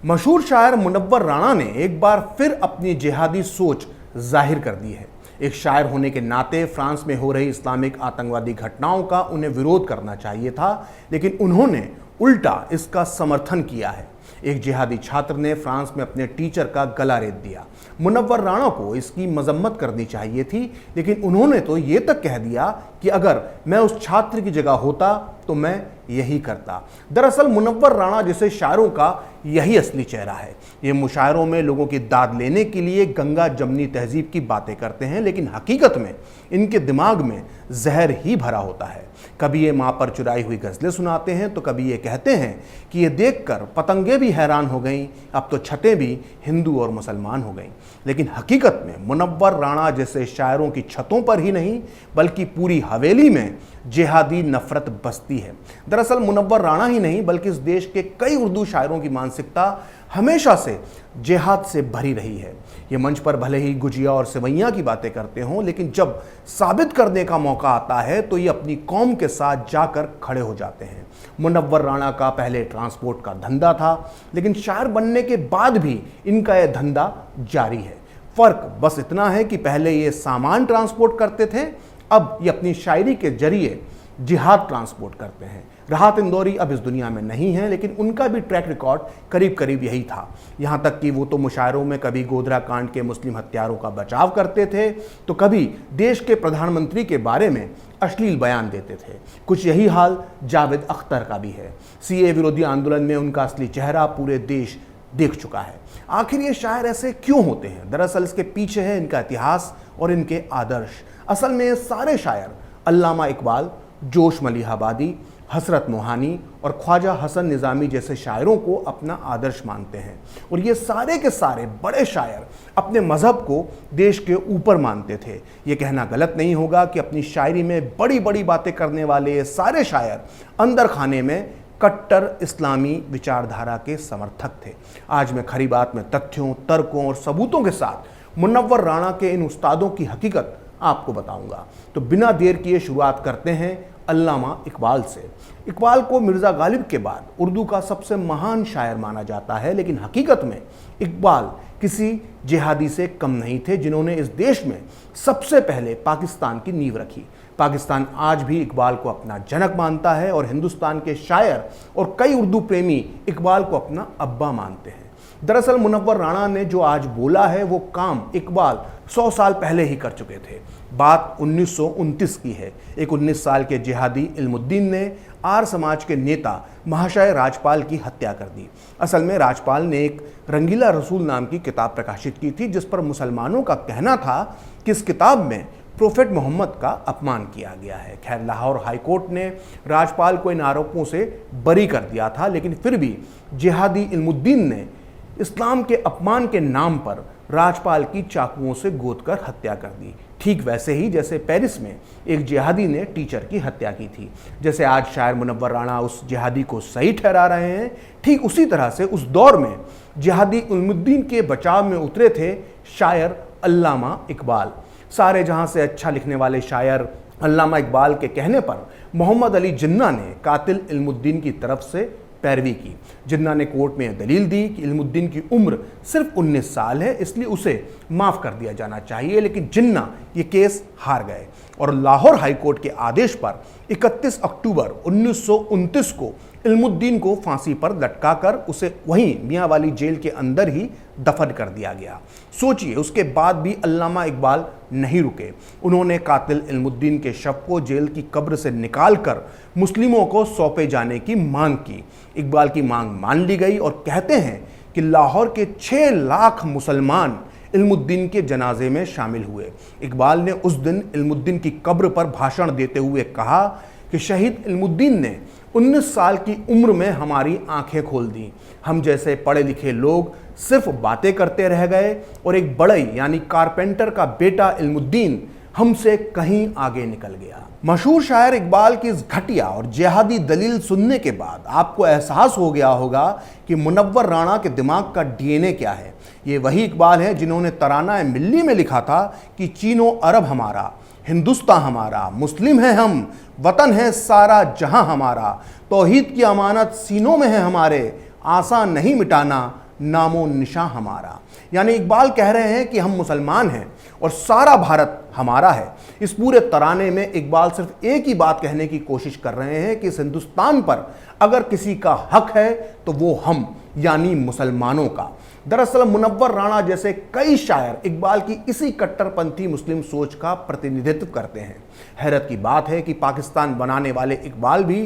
मशहूर शायर मुनव्वर राणा ने एक बार फिर अपनी जिहादी सोच जाहिर कर दी है। एक शायर होने के नाते फ्रांस में हो रही इस्लामिक आतंकवादी घटनाओं का उन्हें विरोध करना चाहिए था, लेकिन उन्होंने उल्टा इसका समर्थन किया है। एक जिहादी छात्र ने फ्रांस में अपने टीचर का गला रेत दिया। मुनव्वर राणा को इसकी मजम्मत करनी चाहिए थी, लेकिन उन्होंने तो ये तक कह दिया कि अगर मैं उस छात्र की जगह होता तो मैं यही करता। दरअसल मुनव्वर राणा जैसे शायरों का यही असली चेहरा है। ये मुशायरों में लोगों की दाद लेने के लिए गंगा जमनी तहजीब की बातें करते हैं, लेकिन हकीकत में इनके दिमाग में जहर ही भरा होता है। कभी ये माँ पर चुराई हुई गज़लें सुनाते हैं, तो कभी ये कहते हैं कि ये देखकर पतंगे भी हैरान हो गईं, अब तो छतें भी हिंदू और मुसलमान हो गईं। लेकिन हकीकत में मुनव्वर राणा जैसे शायरों की छतों पर ही नहीं बल्कि पूरी हवेली में जिहादी नफरत बसती है। दरअसल मुनव्वर राणा ही नहीं बल्कि इस देश के कई उर्दू शायरों की मानसिकता हमेशा से जिहाद से भरी रही है। ये मंच पर भले ही गुजिया और सेवैयां की बातें करते हों, लेकिन जब साबित करने का मौका आता है तो ये अपनी कौम के साथ जाकर खड़े हो जाते हैं। मुनव्वर राणा का पहले ट्रांसपोर्ट का धंधा था, लेकिन शायर बनने के बाद भी इनका यह धंधा जारी है। फर्क बस इतना है कि पहले ये सामान ट्रांसपोर्ट करते थे, अब ये अपनी शायरी के जरिए जिहाद ट्रांसपोर्ट करते हैं। राहत इंदौरी अब इस दुनिया में नहीं है, लेकिन उनका भी ट्रैक रिकॉर्ड करीब करीब यही था। यहाँ तक कि वो तो मुशायरों में कभी गोधरा कांड के मुस्लिम हत्यारों का बचाव करते थे, तो कभी देश के प्रधानमंत्री के बारे में अश्लील बयान देते थे। कुछ यही हाल जावेद अख्तर का भी है। सीए विरोधी आंदोलन में उनका असली चेहरा पूरे देश देख चुका है। आखिर ये शायर ऐसे क्यों होते हैं? दरअसल इसके पीछे है इनका इतिहास और इनके आदर्श। असल में ये सारे शायर अल्लामा इकबाल, जोश मलिहाबादी, हसरत मोहानी और ख्वाजा हसन निज़ामी जैसे शायरों को अपना आदर्श मानते हैं। और ये सारे के सारे बड़े शायर अपने मज़हब को देश के ऊपर मानते थे। ये कहना गलत नहीं होगा कि अपनी शायरी में बड़ी बड़ी बातें करने वाले ये सारे शायर अंदर खाने में कट्टर इस्लामी विचारधारा के समर्थक थे। आज मैं खरी बात में तथ्यों, तर्कों और सबूतों के साथ मुनव्वर राणा के इन उस्तादों की हकीकत आपको बताऊंगा। तो बिना देर किए शुरुआत करते हैं अल्लामा इकबाल से। इकबाल को मिर्ज़ा गालिब के बाद उर्दू का सबसे महान शायर माना जाता है, लेकिन हकीकत में इकबाल किसी जिहादी से कम नहीं थे जिन्होंने इस देश में सबसे पहले पाकिस्तान की नींव रखी। पाकिस्तान आज भी इकबाल को अपना जनक मानता है और हिंदुस्तान के शायर और कई उर्दू प्रेमी इकबाल को अपना अब्बा मानते हैं। दरअसल मुनव्वर राणा ने जो आज बोला है वो काम इकबाल 100 साल पहले ही कर चुके थे। बात 1929 की है। एक 19 साल के जिहादी इल्मुद्दीन ने आर समाज के नेता महाशय राजपाल की हत्या कर दी। असल में राजपाल ने एक रंगीला रसूल नाम की किताब प्रकाशित की थी, जिस पर मुसलमानों का कहना था कि इस किताब में प्रोफेट मोहम्मद का अपमान किया गया है। खैर, लाहौर हाईकोर्ट ने राजपाल को इन आरोपों से बरी कर दिया था, लेकिन फिर भी जिहादी इल्मुद्दीन ने इस्लाम के अपमान के नाम पर राजपाल की चाकुओं से गोदकर हत्या कर दी। ठीक वैसे ही जैसे पेरिस में एक जिहादी ने टीचर की हत्या की थी। जैसे आज शायर मुनव्वर राणा उस जिहादी को सही ठहरा रहे हैं, ठीक उसी तरह से उस दौर में जिहादी इल्मुद्दीन के बचाव में उतरे थे शायर अल्लामा इकबाल। सारे जहां से अच्छा लिखने वाले शायर अल्लामा इकबाल के कहने पर मोहम्मद अली जिन्ना ने कातिल इल्मुद्दीन की तरफ से पैरवी की। जिन्ना ने कोर्ट में दलील दी कि इल्मुद्दीन की उम्र सिर्फ 19 साल है, इसलिए उसे माफ़ कर दिया जाना चाहिए, लेकिन जिन्ना ये केस हार गए और लाहौर हाईकोर्ट के आदेश पर 31 अक्टूबर 1929 को इल्मुद्दीन को फांसी पर लटकाकर उसे वहीं मियाँ वाली जेल के अंदर ही दफन कर दिया गया। सोचिए, उसके बाद भी अल्लामा इकबाल नहीं रुके। उन्होंने कातिल इल्मुद्दीन के शव को जेल की कब्र से निकालकर मुस्लिमों को सौंपे जाने की मांग की। इकबाल की मांग मान ली गई और कहते हैं कि लाहौर के 6 लाख मुसलमान इल्मुद्दीन के जनाजे में शामिल हुए। इकबाल ने उस दिन इल्मुद्दीन की कब्र पर भाषण देते हुए कहा कि शहीद इल्मुद्दीन ने 19 साल की उम्र में हमारी आंखें खोल दी। हम जैसे पढ़े लिखे लोग सिर्फ बातें करते रह गए और एक बढ़ई यानी कारपेंटर का बेटा इल्मुद्दीन हमसे कहीं आगे निकल गया। मशहूर शायर इकबाल की इस घटिया और जिहादी दलील सुनने के बाद आपको एहसास हो गया होगा कि मुनव्वर राणा के दिमाग का डीएनए क्या है। ये वही इकबाल है जिन्होंने तराना मिल्ली में लिखा था कि चीनो अरब हमारा, हिंदुस्तान हमारा, मुस्लिम है हम, वतन है सारा जहां हमारा, तौहीद की अमानत सीनों में है हमारे, आसान नहीं मिटाना नामो निशां हमारा। यानी इकबाल कह रहे हैं कि हम मुसलमान हैं और सारा भारत हमारा है। इस पूरे तराने में इकबाल सिर्फ एक ही बात कहने की कोशिश कर रहे हैं कि इस हिंदुस्तान पर अगर किसी का हक है तो वो हम यानी मुसलमानों का। दरअसल मुनव्वर राणा जैसे कई शायर इकबाल की इसी कट्टरपंथी मुस्लिम सोच का प्रतिनिधित्व करते हैं। हैरत की बात है कि पाकिस्तान बनाने वाले इकबाल भी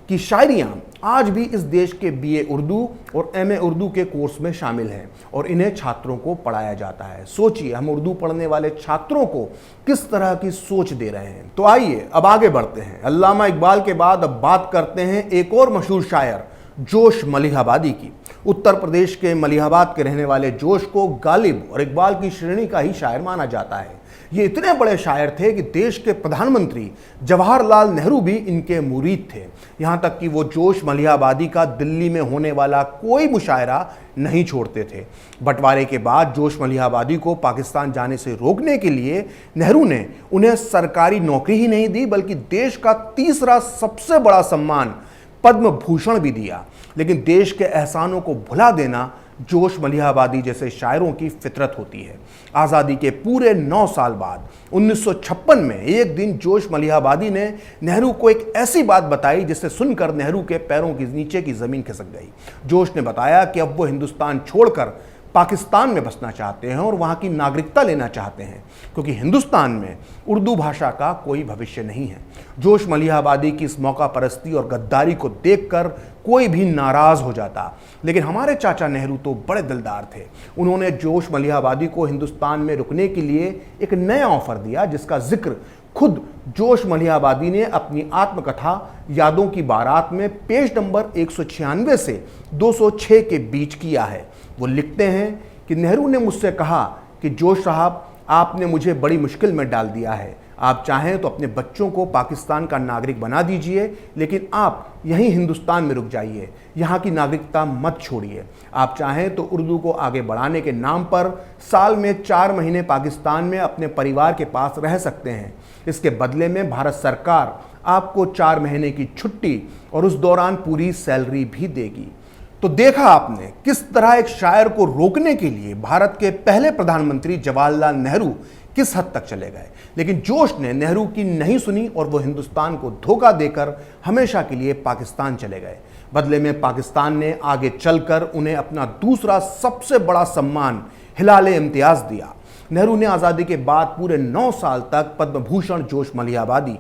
की शायरियां आज भी इस देश के बीए उर्दू और एमए उर्दू के कोर्स में शामिल हैं और इन्हें छात्रों को पढ़ाया जाता है। सोचिए हम उर्दू पढ़ने वाले छात्रों को किस तरह की सोच दे रहे हैं। तो आइए अब आगे बढ़ते हैं। अल्लामा इकबाल के बाद अब बात करते हैं एक और मशहूर शायर जोश मलिहाबादी की। उत्तर प्रदेश के मलिहाबाद के रहने वाले जोश को गालिब और इकबाल की श्रेणी का ही शायर माना जाता है। ये इतने बड़े शायर थे कि देश के प्रधानमंत्री जवाहरलाल नेहरू भी इनके मुरीद थे। यहाँ तक कि वो जोश मलिहाबादी का दिल्ली में होने वाला कोई मुशायरा नहीं छोड़ते थे। बंटवारे के बाद जोश मलिहाबादी को पाकिस्तान जाने से रोकने के लिए नेहरू ने उन्हें सरकारी नौकरी ही नहीं दी बल्कि देश का तीसरा सबसे बड़ा सम्मान पद्म भूषण भी दिया। लेकिन देश के एहसानों को भुला देना जोश मलिहाबादी जैसे शायरों की फितरत होती है। आज़ादी के पूरे 9 साल बाद 1956 में एक दिन जोश मलिहाबादी ने नेहरू को एक ऐसी बात बताई जिसे सुनकर नेहरू के पैरों के नीचे की ज़मीन खिसक गई। जोश ने बताया कि अब वो हिंदुस्तान छोड़कर पाकिस्तान में बसना चाहते हैं और वहाँ की नागरिकता लेना चाहते हैं क्योंकि हिंदुस्तान में उर्दू भाषा का कोई भविष्य नहीं है। जोश मलिहाबादी की इस मौका परस्ती और गद्दारी को देखकर कोई भी नाराज हो जाता, लेकिन हमारे चाचा नेहरू तो बड़े दिलदार थे। उन्होंने जोश मलिहाबादी को हिंदुस्तान में रुकने के लिए एक नया ऑफर दिया जिसका जिक्र खुद जोश मलिहाबादी ने अपनी आत्मकथा यादों की बारात में पेज नंबर 196 से 206 के बीच किया है। वो लिखते हैं कि नेहरू ने मुझसे कहा कि जोश साहब, आपने मुझे बड़ी मुश्किल में डाल दिया है। आप चाहें तो अपने बच्चों को पाकिस्तान का नागरिक बना दीजिए, लेकिन आप यहीं हिंदुस्तान में रुक जाइए, यहाँ की नागरिकता मत छोड़िए। आप चाहें तो उर्दू को आगे बढ़ाने के नाम पर साल में 4 महीने पाकिस्तान में अपने परिवार के पास रह सकते हैं। इसके बदले में भारत सरकार आपको 4 महीने की छुट्टी और उस दौरान पूरी सैलरी भी देगी। तो देखा आपने किस तरह एक शायर को रोकने के लिए भारत के पहले प्रधानमंत्री जवाहरलाल नेहरू किस हद तक चले गए। लेकिन जोश ने नेहरू की नहीं सुनी और वो हिंदुस्तान को धोखा देकर हमेशा के लिए पाकिस्तान चले गए। बदले में पाकिस्तान ने आगे चलकर उन्हें अपना दूसरा सबसे बड़ा सम्मान हिलाले इम्तियाज दिया। नेहरू ने आज़ादी के बाद पूरे 9 साल तक पद्म भूषण जोश मलिहाबादी,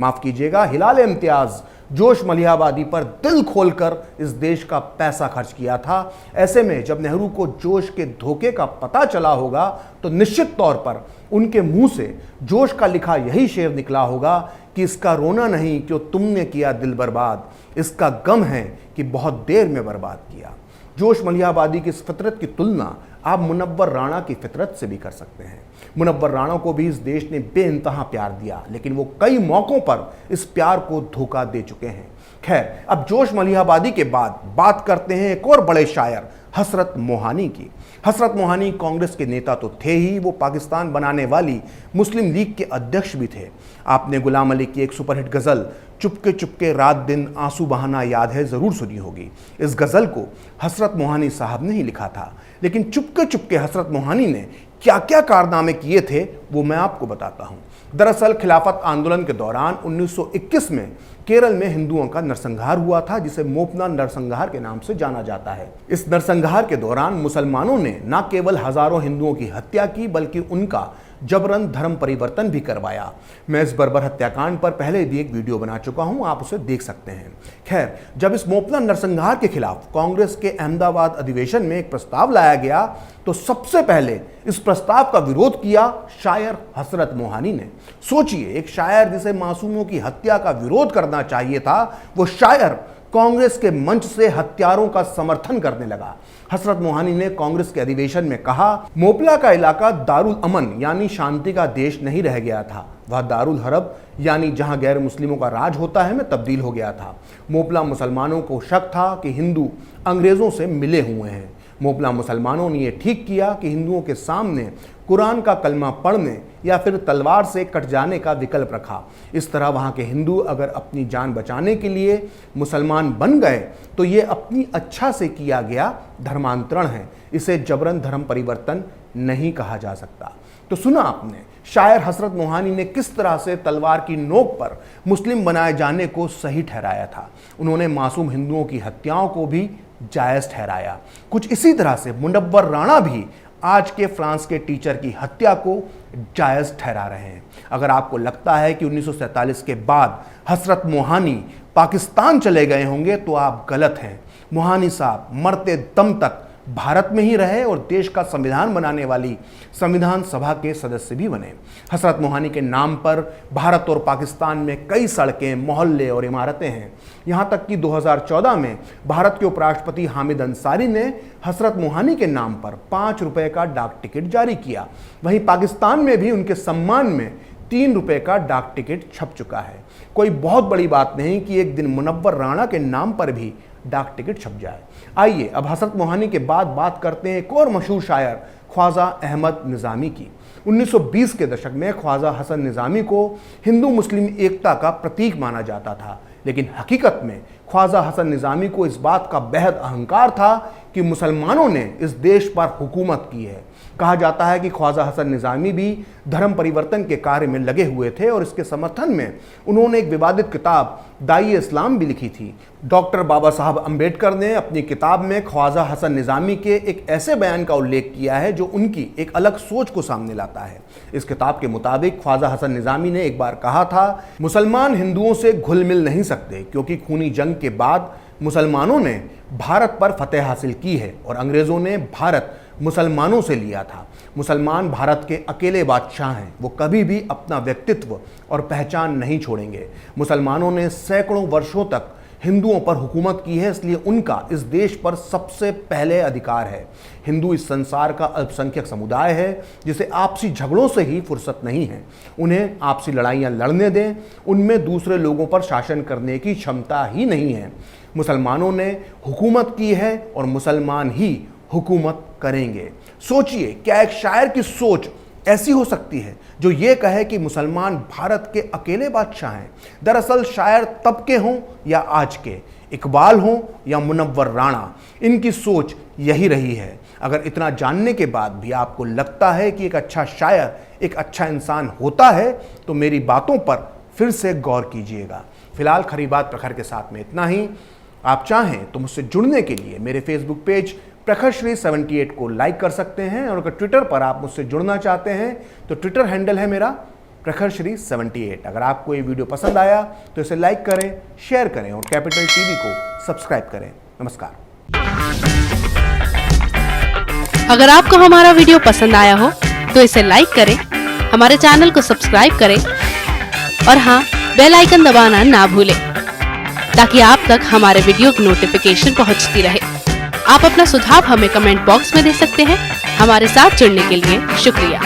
माफ कीजिएगा, हिलाले इम्तियाज जोश मलिहाबादी पर दिल खोलकर इस देश का पैसा खर्च किया था। ऐसे में जब नेहरू को जोश के धोखे का पता चला होगा तो निश्चित तौर पर उनके मुंह से जोश का लिखा यही शेर निकला होगा कि इसका रोना नहीं क्यों तुमने किया दिल बर्बाद, इसका गम है कि बहुत देर में बर्बाद किया। जोश मलिहाबादी की इस फितरत की तुलना आप मुनव्वर राणा की फितरत से भी कर सकते हैं। मुनव्वर राणा को भी इस देश ने बेइंतहा प्यार दिया, लेकिन वो कई मौकों पर इस प्यार को धोखा दे चुके हैं। खैर, अब जोश मलिहाबादी के बाद बात करते हैं एक और बड़े शायर हसरत मोहानी की। हसरत मोहानी कांग्रेस के नेता तो थे ही, वो पाकिस्तान बनाने वाली मुस्लिम लीग के अध्यक्ष भी थे। आपने गुलाम अली की एक सुपरहिट गज़ल चुपके चुपके रात दिन आंसू बहाना याद है ज़रूर सुनी होगी। इस गज़ल को हसरत मोहानी साहब ने ही लिखा था, लेकिन चुपके चुपके हसरत मोहानी ने क्या क्या कारनामे किए थे वो मैं आपको बताता हूँ। दरअसल खिलाफत आंदोलन के दौरान 1921 में केरल में हिंदुओं का नरसंहार हुआ था, जिसे मोपना नरसंहार के नाम से जाना जाता है। इस नरसंहार के दौरान मुसलमानों ने न केवल हजारों हिंदुओं की हत्या की बल्कि उनका जबरन धर्म परिवर्तन भी करवाया। मैं इस बर्बर हत्याकांड पर पहले भी एक वीडियो बना चुका हूं, आप उसे देख सकते हैं। खैर, जब इस मोपना नरसंहार के खिलाफ कांग्रेस के अहमदाबाद अधिवेशन में एक प्रस्ताव लाया गया तो सबसे पहले इस प्रस्ताव का विरोध किया शायर हसरत मोहानी ने। सोचिए, एक शायर जिसे मासूमों की हत्या का विरोध करना चाहिए था, वो शायर कांग्रेस के मंच से हत्यारों का समर्थन करने लगा। हसरत मोहानी ने कांग्रेस के अधिवेशन में कहा, मोपला का इलाका दारुल अमन यानी शांति का देश नहीं रह गया था, वह दारुल हरब यानी जहां गैर मुस्लिमों का राज होता है में तब्दील हो गया था। मोपला मुसलमानों को शक था कि हिंदू अंग्रेजों से मिले हुए हैं। मोपला मुसलमानों ने यह ठीक किया कि हिंदुओं के सामने कुरान का कलमा पढ़ने या फिर तलवार से कट जाने का विकल्प रखा। इस तरह वहाँ के हिंदू अगर अपनी जान बचाने के लिए मुसलमान बन गए तो ये अपनी अच्छा से किया गया धर्मांतरण है। इसे जबरन धर्म परिवर्तन नहीं कहा जा सकता। तो सुना आपने शायर हजरत मोहानी ने किस तरह से तलवार की नोक पर मुस्लिम बनाए जाने को सही ठहराया था। उन्होंने मासूम हिंदुओं की हत्याओं को भी जायज़ ठहराया। कुछ इसी तरह से मुनव्वर राणा भी आज के फ्रांस के टीचर की हत्या को जायज़ ठहरा रहे हैं। अगर आपको लगता है कि 1947 के बाद हजरत मोहानी पाकिस्तान चले गए होंगे तो आप गलत हैं। मोहानी साहब मरते दम तक भारत में ही रहे और देश का संविधान बनाने वाली संविधान सभा के सदस्य भी बने। हजरत मोहानी के नाम पर भारत और पाकिस्तान में कई सड़कें, मोहल्ले और इमारतें हैं। यहाँ तक कि 2014 में भारत के उपराष्ट्रपति हामिद अंसारी ने हजरत मोहानी के नाम पर 5 रुपए का डाक टिकट जारी किया। वहीं पाकिस्तान में भी उनके सम्मान में 3 रुपए का डाक टिकट छप चुका है। कोई बहुत बड़ी बात नहीं कि एक दिन मुनव्वर राणा के नाम पर भी डाक टिकट छप जाए। आइए अब हजरत मोहानी के बाद बात करते हैं एक और मशहूर शायर ख्वाजा अहमद निज़ामी की। 1920 के दशक में ख्वाजा हसन निज़ामी को हिंदू मुस्लिम एकता का प्रतीक माना जाता था, लेकिन हकीकत में ख्वाजा हसन निज़ामी को इस बात का बेहद अहंकार था कि मुसलमानों ने इस देश पर हुकूमत की है। कहा जाता है कि ख्वाजा हसन निज़ामी भी धर्म परिवर्तन के कार्य में लगे हुए थे और इसके समर्थन में उन्होंने एक विवादित किताब दाई इस्लाम भी लिखी थी। डॉक्टर बाबा साहब अम्बेडकर ने अपनी किताब में ख्वाजा हसन निज़ामी के एक ऐसे बयान का उल्लेख किया है जो उनकी एक अलग सोच को सामने लाता है। इस किताब के मुताबिक ख्वाजा हसन निज़ामी ने एक बार कहा था, मुसलमान हिंदुओं से घुल मिल नहीं सकते क्योंकि खूनी जंग के बाद मुसलमानों ने भारत पर फतेह हासिल की है और अंग्रेज़ों ने भारत मुसलमानों से लिया था। मुसलमान भारत के अकेले बादशाह हैं, वो कभी भी अपना व्यक्तित्व और पहचान नहीं छोड़ेंगे। मुसलमानों ने सैकड़ों वर्षों तक हिंदुओं पर हुकूमत की है, इसलिए उनका इस देश पर सबसे पहले अधिकार है। हिंदू इस संसार का अल्पसंख्यक समुदाय है जिसे आपसी झगड़ों से ही फुर्सत नहीं है। उन्हें आपसी लड़ाइयाँ लड़ने दें, उनमें दूसरे लोगों पर शासन करने की क्षमता ही नहीं है। मुसलमानों ने हुकूमत की है और मुसलमान ही हुकूमत करेंगे। सोचिए, क्या एक शायर की सोच ऐसी हो सकती है जो ये कहे कि मुसलमान भारत के अकेले बादशाह हैं। दरअसल शायर तब के हों या आज के, इकबाल हों या मुनव्वर राणा, इनकी सोच यही रही है। अगर इतना जानने के बाद भी आपको लगता है कि एक अच्छा शायर एक अच्छा इंसान होता है तो मेरी बातों पर फिर से गौर कीजिएगा। फिलहाल खरी बात प्रखर के साथ में इतना ही। आप चाहें तो मुझसे जुड़ने के लिए मेरे फेसबुक पेज प्रखरश्री 78 को लाइक कर सकते हैं और अगर ट्विटर पर आप मुझसे जुड़ना चाहते हैं तो ट्विटर हैंडल है मेरा प्रखरश्री 78। अगर आपको ये वीडियो पसंद आया तो इसे लाइक करें, शेयर करें और कैपिटल टीवी को सब्सक्राइब करें। नमस्कार। अगर आपको हमारा वीडियो पसंद आया हो तो इसे लाइक करें, हमारे चैनल को सब्सक्राइब करें और हाँ, बेल आइकन दबाना ना भूलें ताकि आप तक हमारे वीडियो की नोटिफिकेशन पहुंचती रहे। आप अपना सुझाव हमें कमेंट बॉक्स में दे सकते हैं। हमारे साथ जुड़ने के लिए शुक्रिया।